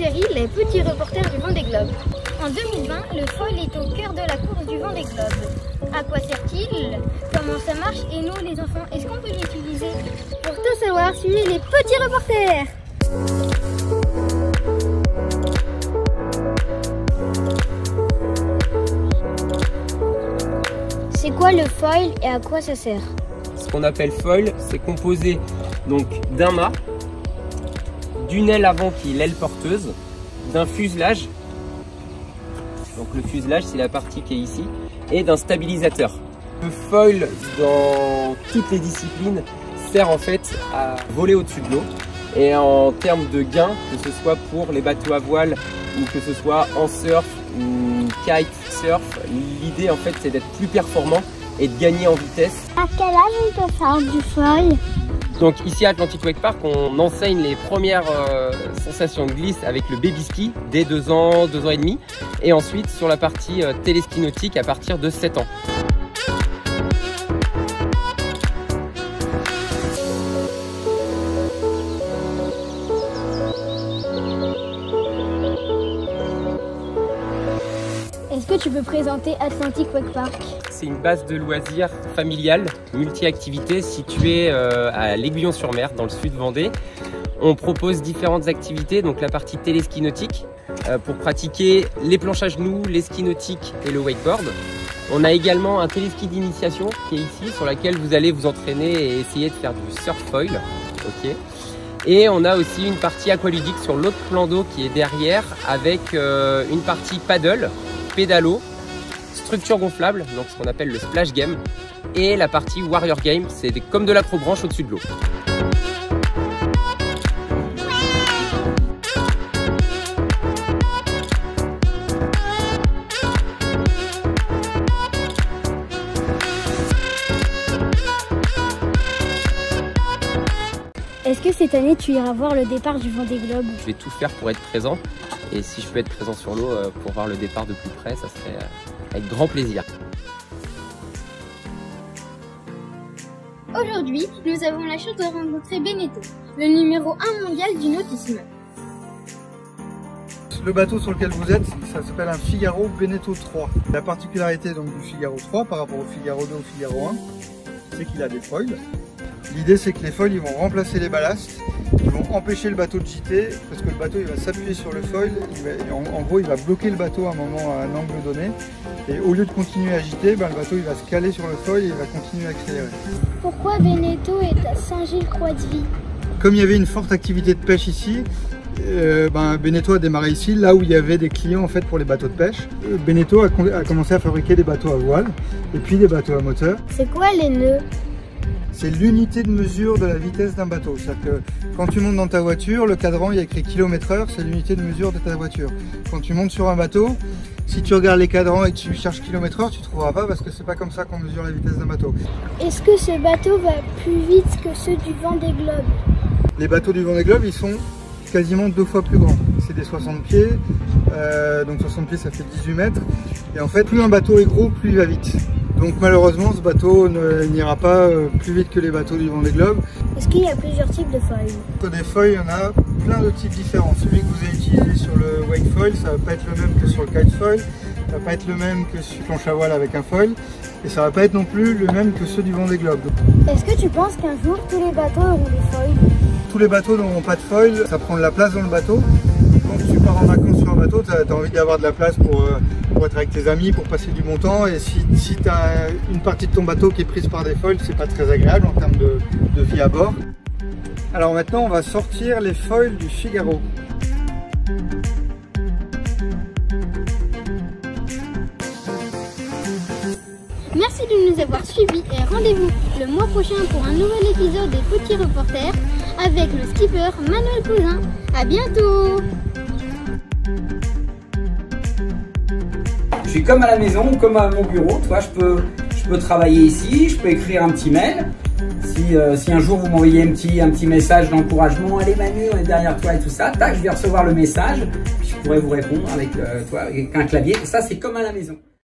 Terry, les petits reporters du Vendée Globe. En 2020, le foil est au cœur de la course du Vendée Globe. À quoi sert-il? Comment ça marche? Et nous, les enfants, est-ce qu'on peut l'utiliser? Pour tout savoir, suivez les petits reporters. C'est quoi le foil et à quoi ça sert? Ce qu'on appelle foil, c'est composé donc d'un mât, d'une aile avant qui est l'aile porteuse, d'un fuselage, donc le fuselage c'est la partie qui est ici, et d'un stabilisateur. Le foil dans toutes les disciplines sert en fait à voler au-dessus de l'eau, et en termes de gain, que ce soit pour les bateaux à voile ou que ce soit en surf ou kite surf, l'idée en fait c'est d'être plus performant et de gagner en vitesse. À quel âge on peut faire du foil? Donc ici à Atlantic Wake Park, on enseigne les premières sensations de glisse avec le baby ski dès 2 ans, 2 ans et demi, et ensuite sur la partie téléski nautique à partir de 7 ans. Est-ce que tu peux présenter Atlantic Wake Park? C'est une base de loisirs familiale, multi-activités située à l'Aiguillon-sur-Mer, dans le sud Vendée. On propose différentes activités, donc la partie téléski nautique, pour pratiquer les planches à genoux, les skis nautiques et le wakeboard. On a également un téléski d'initiation qui est ici, sur laquelle vous allez vous entraîner et essayer de faire du surf foil. Okay. Et on a aussi une partie aqualudique sur l'autre plan d'eau qui est derrière, avec une partie paddle, pédalo, structure gonflable, donc ce qu'on appelle le splash game, et la partie warrior game, c'est comme de l'acrobranche au-dessus de l'eau. Est-ce que cette année tu iras voir le départ du Vendée Globe? Je vais tout faire pour être présent, et si je peux être présent sur l'eau pour voir le départ de plus près, ça serait avec grand plaisir. Aujourd'hui, nous avons la chance de rencontrer Beneteau, le numéro 1 mondial du nautisme. Le bateau sur lequel vous êtes, ça s'appelle un Figaro Beneteau 3. La particularité donc du Figaro 3 par rapport au Figaro 2 au Figaro 1, c'est qu'il a des foils. L'idée c'est que les foils ils vont remplacer les ballasts, ils vont empêcher le bateau de gîter parce que le bateau il va s'appuyer sur le foil, en gros il va bloquer le bateau à un moment à un angle donné et au lieu de continuer à gîter, le bateau il va se caler sur le foil et il va continuer à accélérer. Pourquoi Beneteau est à Saint-Gilles-Croix-de-Vie? Comme il y avait une forte activité de pêche ici, Beneteau a démarré ici, là où il y avait des clients en fait pour les bateaux de pêche. Beneteau a commencé à fabriquer des bateaux à voile et puis des bateaux à moteur. C'est quoi les nœuds? C'est l'unité de mesure de la vitesse d'un bateau. C'est-à-dire que quand tu montes dans ta voiture, le cadran il y a écrit km/h, c'est l'unité de mesure de ta voiture. Quand tu montes sur un bateau, si tu regardes les cadrans et que tu cherches km/h, tu ne trouveras pas parce que c'est pas comme ça qu'on mesure la vitesse d'un bateau. Est-ce que ce bateau va plus vite que ceux du Vendée Globe? Les bateaux du Vendée Globe, ils sont quasiment 2 fois plus grands. C'est des 60 pieds, donc 60 pieds ça fait 18 mètres. Et en fait, plus un bateau est gros, plus il va vite. Donc malheureusement, ce bateau n'ira pas plus vite que les bateaux du Vendée Globe. Est-ce qu'il y a plusieurs types de foils? Des foils, il y en a plein de types différents. Celui que vous avez utilisé sur le wake foil, ça ne va pas être le même que sur le kite foil. Ça ne va pas être le même que sur le planche à voile avec un foil. Et ça ne va pas être non plus le même que ceux du Vendée Globe. Est-ce que tu penses qu'un jour, tous les bateaux auront des foils? Tous les bateaux n'auront pas de foil, ça prend de la place dans le bateau. Quand tu pars en vacances sur un bateau, tu as envie d'avoir de la place pour être avec tes amis, pour passer du bon temps. Et si tu as une partie de ton bateau qui est prise par des foils, c'est pas très agréable en termes de vie à bord. Alors maintenant, on va sortir les foils du Figaro. Merci de nous avoir suivis et rendez-vous le mois prochain pour un nouvel épisode des Petits Reporters avec le skipper Manuel Cousin. À bientôt! Je suis comme à la maison, comme à mon bureau, toi, je peux travailler ici, je peux écrire un petit mail. Si un jour vous m'envoyez un petit message d'encouragement, allez Manu, on est derrière toi et tout ça, tac, je vais recevoir le message, puis je pourrais vous répondre avec un clavier. Ça, c'est comme à la maison.